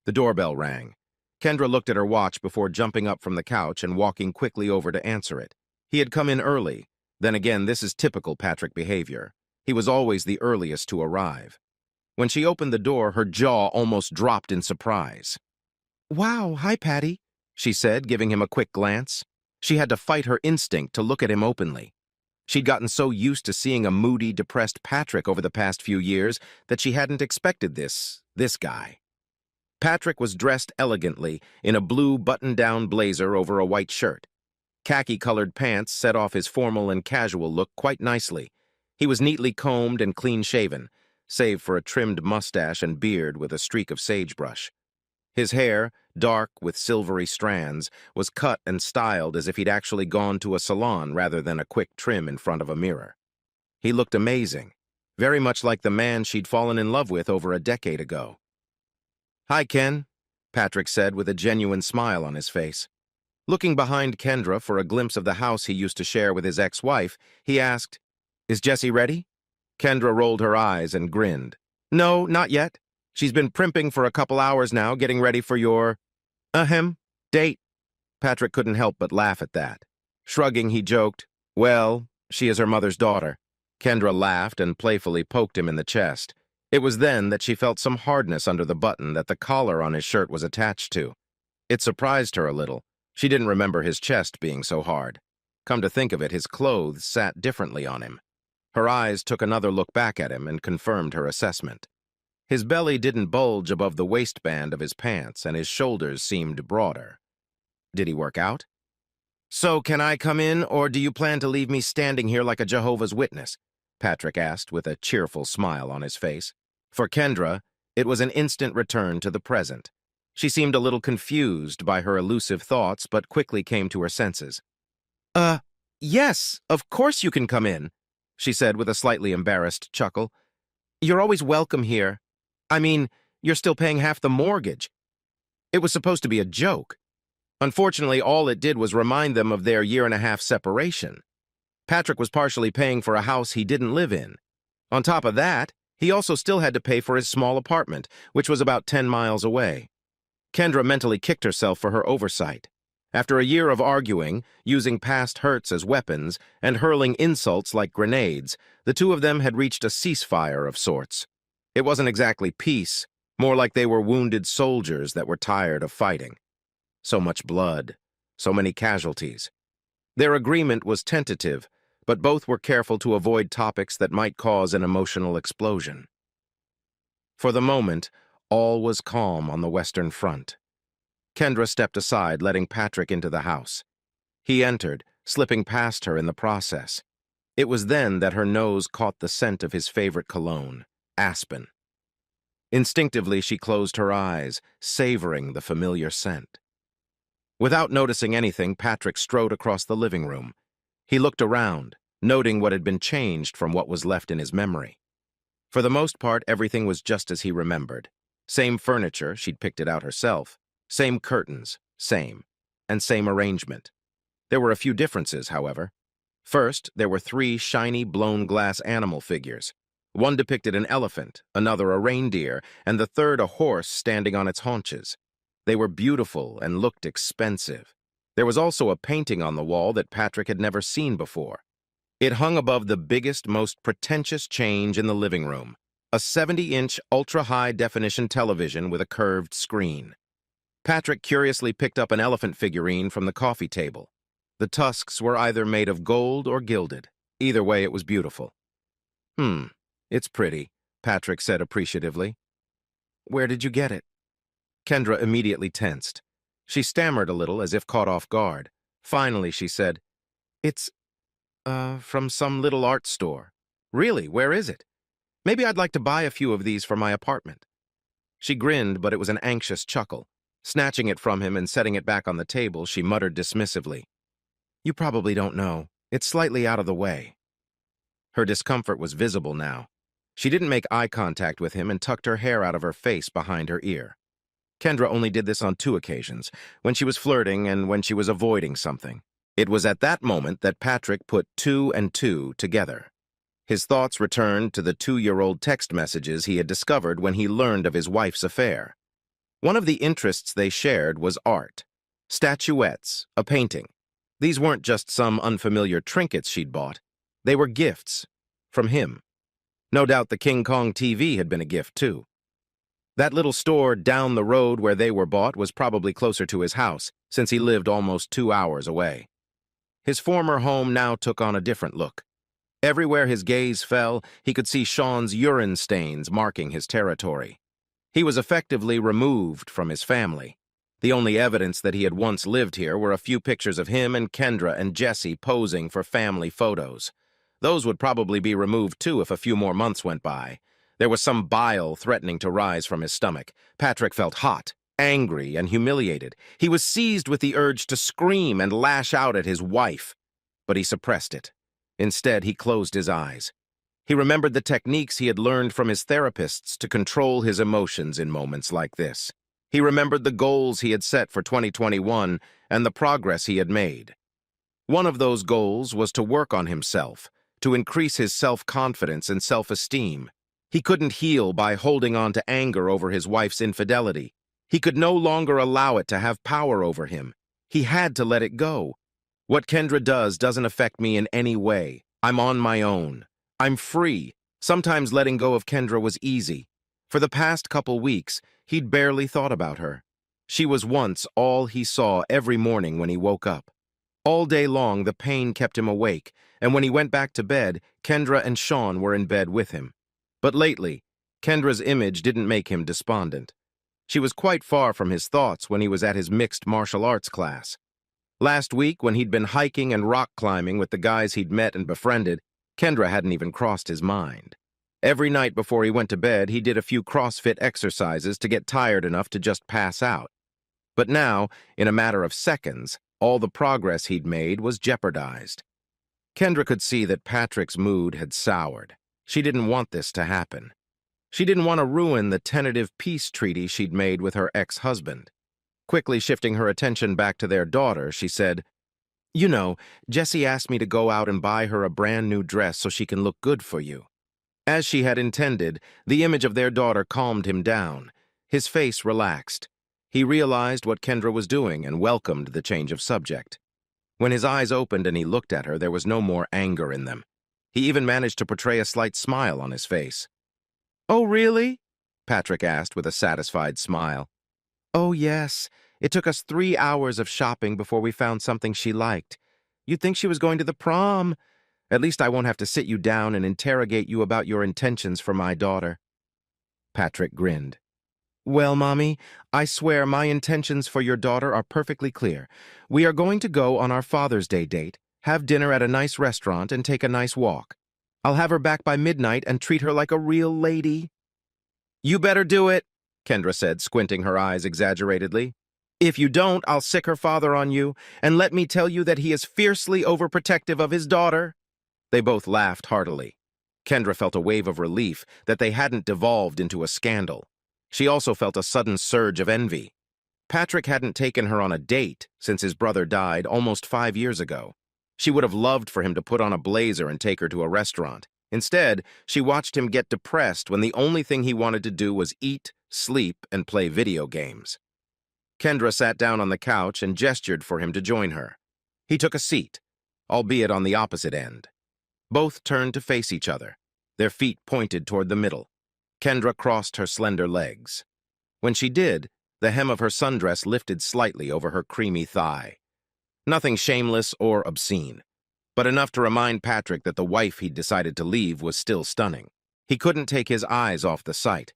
The doorbell rang. Kendra looked at her watch before jumping up from the couch and walking quickly over to answer it. He had come in early. Then again, this is typical Patrick behavior. He was always the earliest to arrive. When she opened the door, her jaw almost dropped in surprise. "Wow, hi, Patty," she said, giving him a quick glance. She had to fight her instinct to look at him openly. She'd gotten so used to seeing a moody, depressed Patrick over the past few years that she hadn't expected this guy. Patrick was dressed elegantly in a blue button-down blazer over a white shirt. Khaki-colored pants set off his formal and casual look quite nicely. He was neatly combed and clean-shaven, save for a trimmed mustache and beard with a streak of sagebrush. His hair, dark with silvery strands, was cut and styled as if he'd actually gone to a salon rather than a quick trim in front of a mirror. He looked amazing, very much like the man she'd fallen in love with over a decade ago. "Hi, Ken," Patrick said with a genuine smile on his face. Looking behind Kendra for a glimpse of the house he used to share with his ex-wife, he asked, "Is Jessie ready?" Kendra rolled her eyes and grinned. "No, not yet. She's been primping for a couple hours now, getting ready for your, date." Patrick couldn't help but laugh at that. Shrugging, he joked, "Well, she is her mother's daughter." Kendra laughed and playfully poked him in the chest. It was then that she felt some hardness under the button that the collar on his shirt was attached to. It surprised her a little. She didn't remember his chest being so hard. Come to think of it, his clothes sat differently on him. Her eyes took another look back at him and confirmed her assessment. His belly didn't bulge above the waistband of his pants, and his shoulders seemed broader. Did he work out? "So can I come in, or do you plan to leave me standing here like a Jehovah's Witness?" Patrick asked with a cheerful smile on his face. For Kendra, it was an instant return to the present. She seemed a little confused by her elusive thoughts, but quickly came to her senses. Yes, of course you can come in," she said with a slightly embarrassed chuckle. "You're always welcome here. I mean, you're still paying half the mortgage." It was supposed to be a joke. Unfortunately, all it did was remind them of their year-and-a-half separation. Patrick was partially paying for a house he didn't live in. On top of that, he also still had to pay for his small apartment, which was about 10 miles away. Kendra mentally kicked herself for her oversight. After a year of arguing, using past hurts as weapons, and hurling insults like grenades, the two of them had reached a ceasefire of sorts. It wasn't exactly peace, more like they were wounded soldiers that were tired of fighting. So much blood, so many casualties. Their agreement was tentative, but both were careful to avoid topics that might cause an emotional explosion. For the moment, all was calm on the Western Front. Kendra stepped aside, letting Patrick into the house. He entered, slipping past her in the process. It was then that her nose caught the scent of his favorite cologne, aspen. Instinctively, she closed her eyes, savoring the familiar scent. Without noticing anything, Patrick strode across the living room. He looked around, noting what had been changed from what was left in his memory. For the most part, everything was just as he remembered. Same furniture, she'd picked it out herself. Same curtains, and same arrangement. There were a few differences, however. First, there were 3 shiny blown glass animal figures. One depicted an elephant, another a reindeer, and the third a horse standing on its haunches. They were beautiful and looked expensive. There was also a painting on the wall that Patrick had never seen before. It hung above the biggest, most pretentious change in the living room, a 70-inch ultra-high-definition television with a curved screen. Patrick curiously picked up an elephant figurine from the coffee table. The tusks were either made of gold or gilded. Either way, it was beautiful. It's pretty," Patrick said appreciatively. "Where did you get it?" Kendra immediately tensed. She stammered a little as if caught off guard. Finally, she said, "It's, from some little art store." "Really? Where is it? Maybe I'd like to buy a few of these for my apartment." She grinned, but it was an anxious chuckle. Snatching it from him and setting it back on the table, she muttered dismissively, "You probably don't know. It's slightly out of the way." Her discomfort was visible now. She didn't make eye contact with him and tucked her hair out of her face behind her ear. Kendra only did this on 2 occasions, when she was flirting and when she was avoiding something. It was at that moment that Patrick put 2 and 2 together. His thoughts returned to the 2-year-old text messages he had discovered when he learned of his wife's affair. One of the interests they shared was art. Statuettes, a painting. These weren't just some unfamiliar trinkets she'd bought. They were gifts. From him. No doubt the King Kong TV had been a gift, too. That little store down the road where they were bought was probably closer to his house, since he lived almost 2 hours away. His former home now took on a different look. Everywhere his gaze fell, he could see Sean's urine stains marking his territory. He was effectively removed from his family. The only evidence that he had once lived here were a few pictures of him and Kendra and Jesse posing for family photos. Those would probably be removed too if a few more months went by. There was some bile threatening to rise from his stomach. Patrick felt hot, angry, and humiliated. He was seized with the urge to scream and lash out at his wife, but he suppressed it. Instead, he closed his eyes. He remembered the techniques he had learned from his therapists to control his emotions in moments like this. He remembered the goals he had set for 2021 and the progress he had made. One of those goals was to work on himself, to increase his self-confidence and self-esteem. He couldn't heal by holding on to anger over his wife's infidelity. He could no longer allow it to have power over him. He had to let it go. What Kendra does doesn't affect me in any way. I'm on my own. I'm free. Sometimes letting go of Kendra was easy. For the past couple weeks, he'd barely thought about her. She was once all he saw every morning when he woke up. All day long, the pain kept him awake, and when he went back to bed, Kendra and Sean were in bed with him. But lately, Kendra's image didn't make him despondent. She was quite far from his thoughts when he was at his mixed martial arts class. Last week, when he'd been hiking and rock climbing with the guys he'd met and befriended, Kendra hadn't even crossed his mind. Every night before he went to bed, he did a few CrossFit exercises to get tired enough to just pass out. But now, in a matter of seconds, all the progress he'd made was jeopardized. Kendra could see that Patrick's mood had soured. She didn't want this to happen. She didn't want to ruin the tentative peace treaty she'd made with her ex-husband. Quickly shifting her attention back to their daughter, she said, "You know, Jessie asked me to go out and buy her a brand new dress so she can look good for you." As she had intended, the image of their daughter calmed him down. His face relaxed. He realized what Kendra was doing and welcomed the change of subject. When his eyes opened and he looked at her, there was no more anger in them. He even managed to portray a slight smile on his face. "Oh, really?" Patrick asked with a satisfied smile. "Oh, yes. It took us 3 hours of shopping before we found something she liked. You'd think she was going to the prom. At least I won't have to sit you down and interrogate you about your intentions for my daughter." Patrick grinned. "Well, Mommy, I swear my intentions for your daughter are perfectly clear. We are going to go on our Father's Day date, have dinner at a nice restaurant, and take a nice walk. I'll have her back by midnight and treat her like a real lady." "You better do it," Kendra said, squinting her eyes exaggeratedly. "If you don't, I'll sick her father on you, and let me tell you that he is fiercely overprotective of his daughter." They both laughed heartily. Kendra felt a wave of relief that they hadn't devolved into a scandal. She also felt a sudden surge of envy. Patrick hadn't taken her on a date since his brother died almost 5 years ago. She would have loved for him to put on a blazer and take her to a restaurant. Instead, she watched him get depressed when the only thing he wanted to do was eat, sleep, and play video games. Kendra sat down on the couch and gestured for him to join her. He took a seat, albeit on the opposite end. Both turned to face each other, their feet pointed toward the middle. Kendra crossed her slender legs. When she did, the hem of her sundress lifted slightly over her creamy thigh. Nothing shameless or obscene, but enough to remind Patrick that the wife he'd decided to leave was still stunning. He couldn't take his eyes off the sight.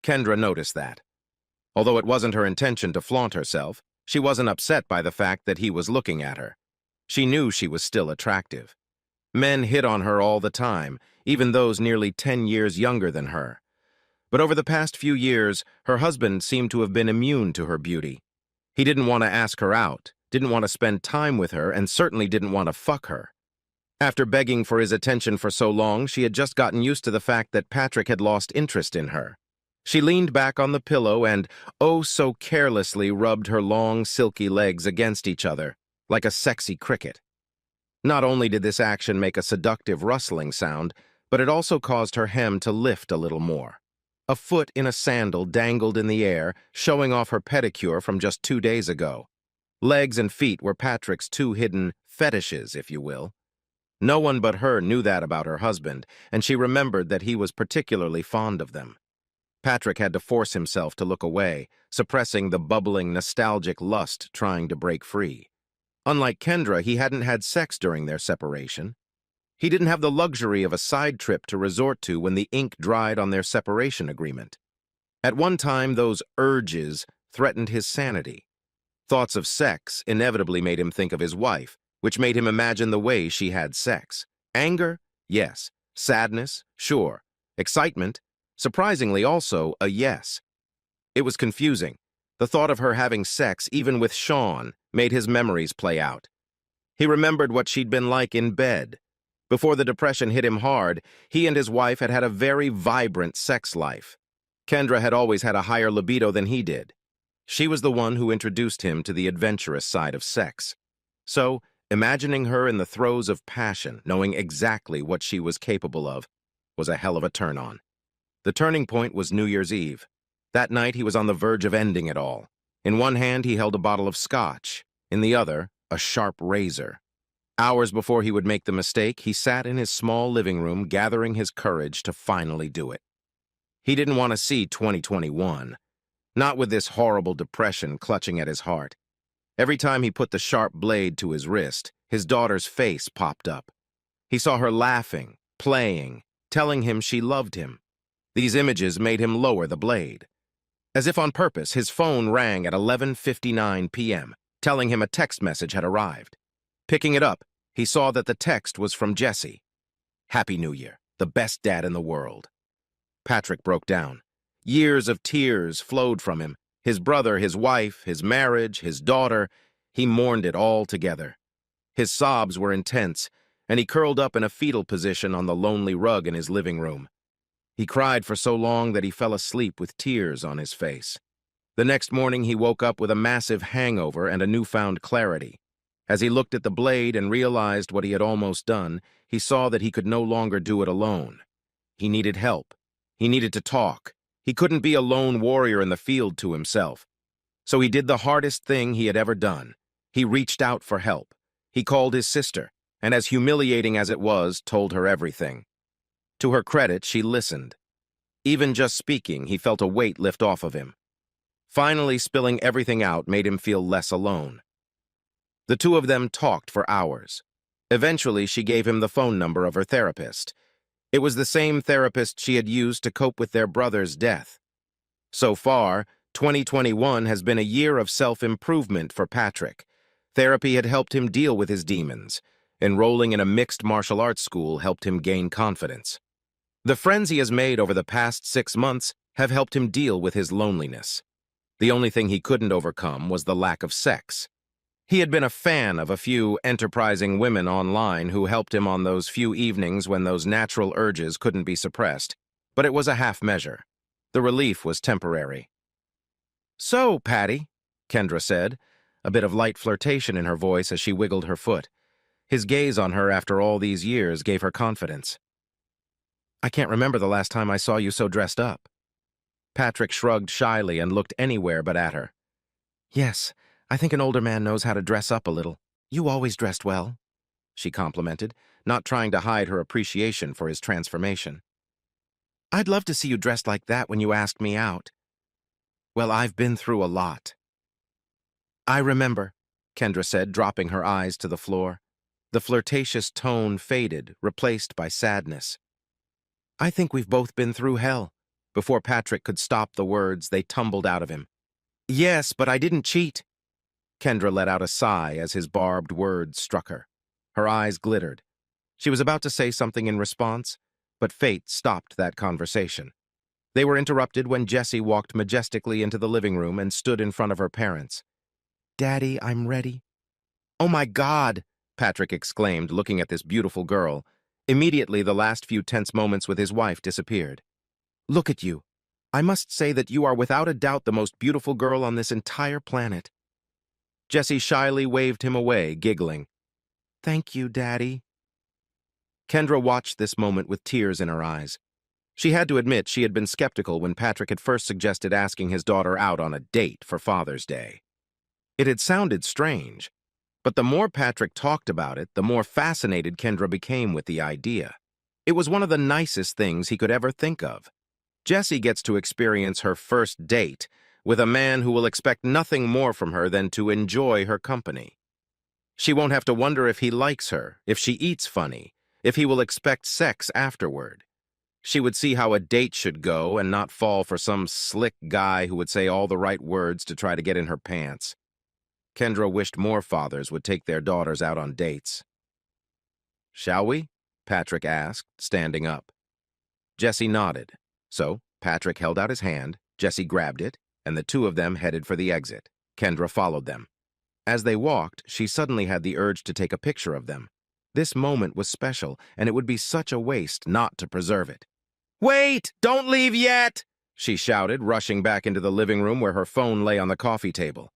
Kendra noticed that. Although it wasn't her intention to flaunt herself, she wasn't upset by the fact that he was looking at her. She knew she was still attractive. Men hit on her all the time, even those nearly 10 years younger than her. But over the past few years, her husband seemed to have been immune to her beauty. He didn't want to ask her out, didn't want to spend time with her, and certainly didn't want to fuck her. After begging for his attention for so long, she had just gotten used to the fact that Patrick had lost interest in her. She leaned back on the pillow and, oh so carelessly, rubbed her long, silky legs against each other, like a sexy cricket. Not only did this action make a seductive rustling sound, but it also caused her hem to lift a little more. A foot in a sandal dangled in the air, showing off her pedicure from just 2 days ago. Legs and feet were Patrick's two hidden fetishes, if you will. No one but her knew that about her husband, and she remembered that he was particularly fond of them. Patrick had to force himself to look away, suppressing the bubbling, nostalgic lust trying to break free. Unlike Kendra, he hadn't had sex during their separation. He didn't have the luxury of a side trip to resort to when the ink dried on their separation agreement. At one time, those urges threatened his sanity. Thoughts of sex inevitably made him think of his wife, which made him imagine the way she had sex. Anger? Yes. Sadness? Sure. Excitement? Surprisingly also a yes. It was confusing. The thought of her having sex, even with Sean, made his memories play out. He remembered what she'd been like in bed. Before the depression hit him hard, he and his wife had had a very vibrant sex life. Kendra had always had a higher libido than he did. She was the one who introduced him to the adventurous side of sex. So, imagining her in the throes of passion, knowing exactly what she was capable of, was a hell of a turn-on. The turning point was New Year's Eve. That night he was on the verge of ending it all. In one hand he held a bottle of scotch, in the other, a sharp razor. Hours before he would make the mistake, he sat in his small living room gathering his courage to finally do it. He didn't want to see 2021, not with this horrible depression clutching at his heart. Every time he put the sharp blade to his wrist, his daughter's face popped up. He saw her laughing, playing, telling him she loved him. These images made him lower the blade. As if on purpose, his phone rang at 11:59 p.m., telling him a text message had arrived. Picking it up, he saw that the text was from Jesse. "Happy New Year, the best dad in the world." Patrick broke down. Years of tears flowed from him. His brother, his wife, his marriage, his daughter. He mourned it all together. His sobs were intense, and he curled up in a fetal position on the lonely rug in his living room. He cried for so long that he fell asleep with tears on his face. The next morning he woke up with a massive hangover and a newfound clarity. As he looked at the blade and realized what he had almost done, he saw that he could no longer do it alone. He needed help. He needed to talk. He couldn't be a lone warrior in the field to himself. So he did the hardest thing he had ever done. He reached out for help. He called his sister, and as humiliating as it was, told her everything. To her credit, she listened. Even just speaking, he felt a weight lift off of him. Finally, spilling everything out made him feel less alone. The two of them talked for hours. Eventually, she gave him the phone number of her therapist. It was the same therapist she had used to cope with their brother's death. So far, 2021 has been a year of self-improvement for Patrick. Therapy had helped him deal with his demons. Enrolling in a mixed martial arts school helped him gain confidence. The friends he has made over the past 6 months have helped him deal with his loneliness. The only thing he couldn't overcome was the lack of sex. He had been a fan of a few enterprising women online who helped him on those few evenings when those natural urges couldn't be suppressed, but it was a half measure. The relief was temporary. "So, Patty," Kendra said, a bit of light flirtation in her voice as she wiggled her foot. His gaze on her after all these years gave her confidence. "I can't remember the last time I saw you so dressed up." Patrick shrugged shyly and looked anywhere but at her. "Yes, I think an older man knows how to dress up a little. You always dressed well," she complimented, not trying to hide her appreciation for his transformation. "I'd love to see you dressed like that when you asked me out." "Well, I've been through a lot." "I remember," Kendra said, dropping her eyes to the floor. The flirtatious tone faded, replaced by sadness. "I think we've both been through hell." Before Patrick could stop the words, they tumbled out of him. "Yes, but I didn't cheat." Kendra let out a sigh as his barbed words struck her. Her eyes glittered. She was about to say something in response, but fate stopped that conversation. They were interrupted when Jessie walked majestically into the living room and stood in front of her parents. "Daddy, I'm ready." "Oh my God!" Patrick exclaimed, looking at this beautiful girl. Immediately, the last few tense moments with his wife disappeared. "Look at you. I must say that you are without a doubt the most beautiful girl on this entire planet." Jessie shyly waved him away, giggling. "Thank you, Daddy." Kendra watched this moment with tears in her eyes. She had to admit she had been skeptical when Patrick had first suggested asking his daughter out on a date for Father's Day. It had sounded strange, but the more Patrick talked about it, the more fascinated Kendra became with the idea. It was one of the nicest things he could ever think of. Jessie gets to experience her first date with a man who will expect nothing more from her than to enjoy her company. She won't have to wonder if he likes her, if she eats funny, if he will expect sex afterward. She would see how a date should go and not fall for some slick guy who would say all the right words to try to get in her pants. Kendra wished more fathers would take their daughters out on dates. "Shall we?" Patrick asked, standing up. Jessie nodded. So Patrick held out his hand, Jessie grabbed it, and the two of them headed for the exit. Kendra followed them. As they walked, she suddenly had the urge to take a picture of them. This moment was special, and it would be such a waste not to preserve it. "Wait! Don't leave yet!" she shouted, rushing back into the living room where her phone lay on the coffee table.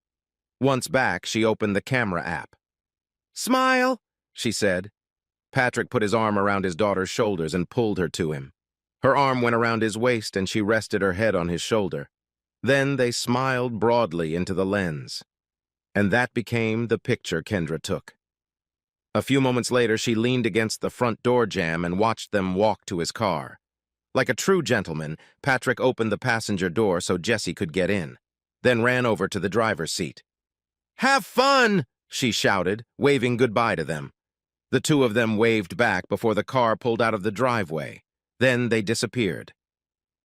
Once back, she opened the camera app. "Smile," she said. Patrick put his arm around his daughter's shoulders and pulled her to him. Her arm went around his waist and she rested her head on his shoulder. Then they smiled broadly into the lens. And that became the picture Kendra took. A few moments later, she leaned against the front door jamb and watched them walk to his car. Like a true gentleman, Patrick opened the passenger door so Jessie could get in, then ran over to the driver's seat. "Have fun!" she shouted, waving goodbye to them. The two of them waved back before the car pulled out of the driveway. Then they disappeared.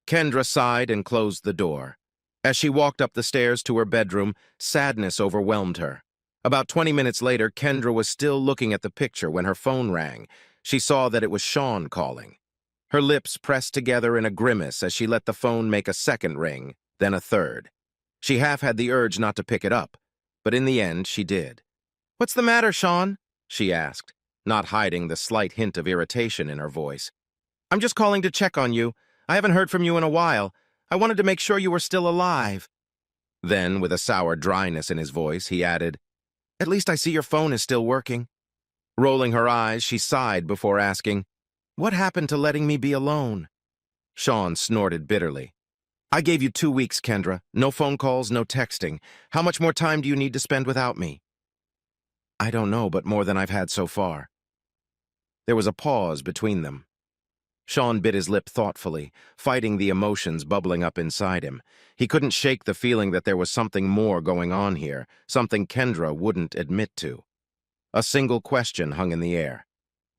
Kendra sighed and closed the door. As she walked up the stairs to her bedroom, sadness overwhelmed her. About 20 minutes later, Kendra was still looking at the picture when her phone rang. She saw that it was Sean calling. Her lips pressed together in a grimace as she let the phone make a second ring, then a third. She half had the urge not to pick it up, but in the end she did. "What's the matter, Sean?" she asked, not hiding the slight hint of irritation in her voice. "I'm just calling to check on you. I haven't heard from you in a while. I wanted to make sure you were still alive." Then, with a sour dryness in his voice, he added, "At least I see your phone is still working." Rolling her eyes, she sighed before asking, "What happened to letting me be alone?" Sean snorted bitterly. "I gave you 2 weeks, Kendra. No phone calls, no texting. How much more time do you need to spend without me?" "I don't know, but more than I've had so far." There was a pause between them. Sean bit his lip thoughtfully, fighting the emotions bubbling up inside him. He couldn't shake the feeling that there was something more going on here, something Kendra wouldn't admit to. A single question hung in the air.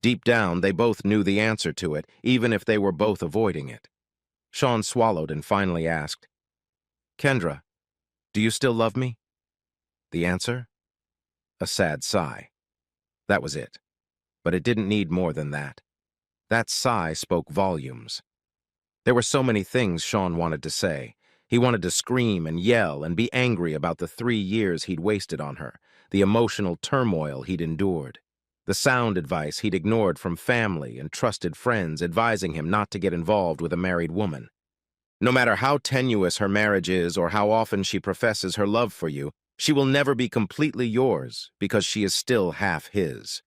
Deep down, they both knew the answer to it, even if they were both avoiding it. Sean swallowed and finally asked, "Kendra, do you still love me?" The answer? A sad sigh. That was it. But it didn't need more than that. That sigh spoke volumes. There were so many things Sean wanted to say. He wanted to scream and yell and be angry about the 3 years he'd wasted on her, the emotional turmoil he'd endured, the sound advice he'd ignored from family and trusted friends advising him not to get involved with a married woman. No matter how tenuous her marriage is or how often she professes her love for you, she will never be completely yours because she is still half his.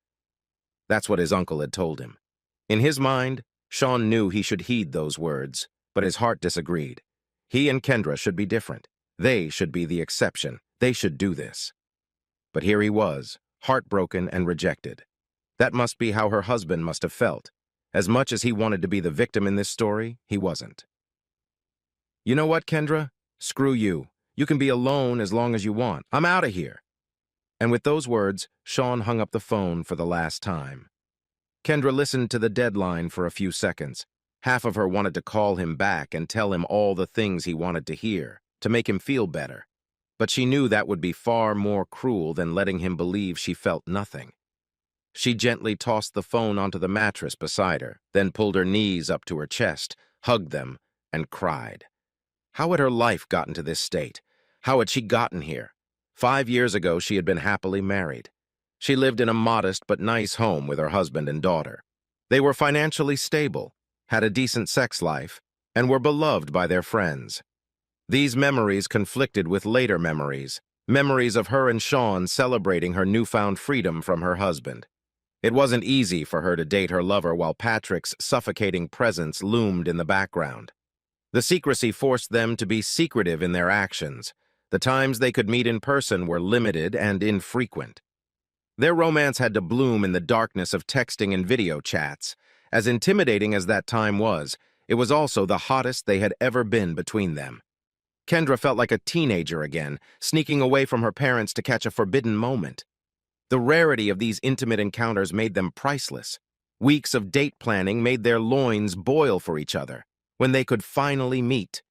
That's what his uncle had told him. In his mind, Sean knew he should heed those words, but his heart disagreed. He and Kendra should be different. They should be the exception. They should do this. But here he was, heartbroken and rejected. That must be how her husband must have felt. As much as he wanted to be the victim in this story, he wasn't. "You know what, Kendra? Screw you. You can be alone as long as you want. I'm out of here." And with those words, Sean hung up the phone for the last time. Kendra listened to the deadline for a few seconds. Half of her wanted to call him back and tell him all the things he wanted to hear, to make him feel better. But she knew that would be far more cruel than letting him believe she felt nothing. She gently tossed the phone onto the mattress beside her, then pulled her knees up to her chest, hugged them, and cried. How had her life gotten to this state? How had she gotten here? 5 years ago, she had been happily married. She lived in a modest but nice home with her husband and daughter. They were financially stable, had a decent sex life, and were beloved by their friends. These memories conflicted with later memories of her and Sean celebrating her newfound freedom from her husband. It wasn't easy for her to date her lover while Patrick's suffocating presence loomed in the background. The secrecy forced them to be secretive in their actions. The times they could meet in person were limited and infrequent. Their romance had to bloom in the darkness of texting and video chats. As intimidating as that time was, it was also the hottest they had ever been between them. Kendra felt like a teenager again, sneaking away from her parents to catch a forbidden moment. The rarity of these intimate encounters made them priceless. Weeks of date planning made their loins boil for each other. When they could finally meet.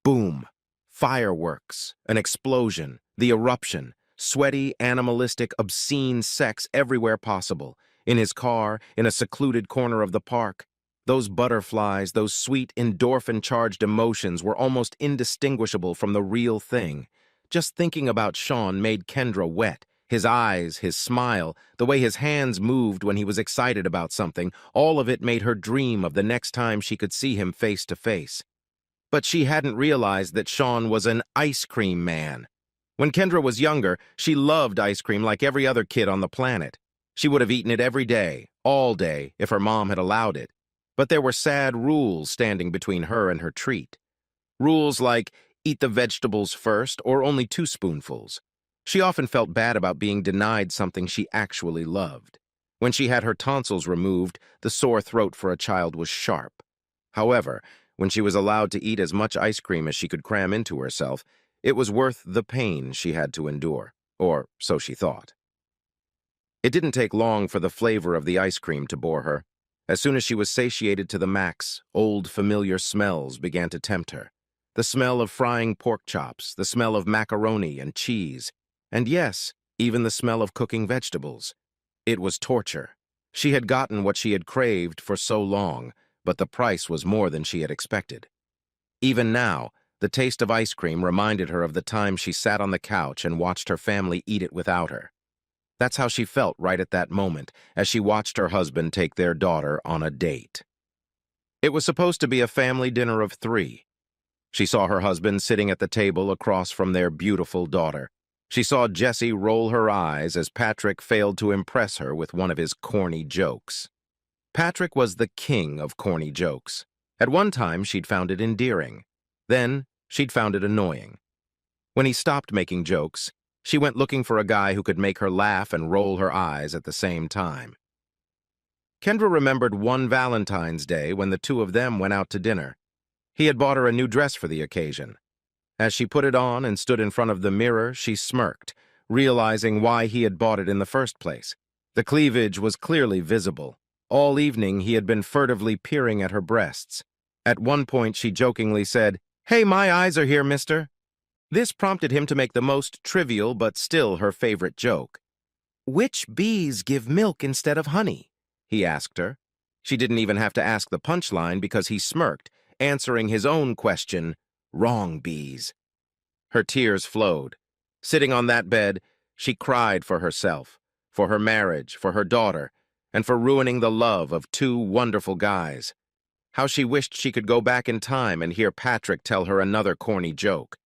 Boom. Fireworks, an explosion, the eruption, sweaty, animalistic, obscene sex everywhere possible. In his car, in a secluded corner of the park. Those butterflies, those sweet, endorphin-charged emotions were almost indistinguishable from the real thing. Just thinking about Sean made Kendra wet. His eyes, his smile, the way his hands moved when he was excited about something, all of it made her dream of the next time she could see him face to face. But she hadn't realized that Sean was an ice cream man. When Kendra was younger, she loved ice cream like every other kid on the planet. She would have eaten it every day, all day, if her mom had allowed it. But there were sad rules standing between her and her treat. Rules like eat the vegetables first or only 2 spoonfuls. She often felt bad about being denied something she actually loved. When she had her tonsils removed, the sore throat for a child was sharp. However, when she was allowed to eat as much ice cream as she could cram into herself, it was worth the pain she had to endure, or so she thought. It didn't take long for the flavor of the ice cream to bore her. As soon as she was satiated to the max, old familiar smells began to tempt her. The smell of frying pork chops, the smell of macaroni and cheese, and yes, even the smell of cooking vegetables. It was torture. She had gotten what she had craved for so long, but the price was more than she had expected. Even now, the taste of ice cream reminded her of the time she sat on the couch and watched her family eat it without her. That's how she felt right at that moment, as she watched her husband take their daughter on a date. It was supposed to be a family dinner of 3. She saw her husband sitting at the table across from their beautiful daughter. She saw Jessie roll her eyes as Patrick failed to impress her with one of his corny jokes. Patrick was the king of corny jokes. At one time, she'd found it endearing. Then, she'd found it annoying. When he stopped making jokes, she went looking for a guy who could make her laugh and roll her eyes at the same time. Kendra remembered one Valentine's Day when the 2 of them went out to dinner. He had bought her a new dress for the occasion. As she put it on and stood in front of the mirror, she smirked, realizing why he had bought it in the first place. The cleavage was clearly visible. All evening, he had been furtively peering at her breasts. At one point, she jokingly said, "Hey, my eyes are here, mister." This prompted him to make the most trivial but still her favorite joke. "Which bees give milk instead of honey?" he asked her. She didn't even have to ask the punchline because he smirked, answering his own question, "Wrong bees." Her tears flowed. Sitting on that bed, she cried for herself, for her marriage, for her daughter, and for ruining the love of 2 wonderful guys. How she wished she could go back in time and hear Patrick tell her another corny joke.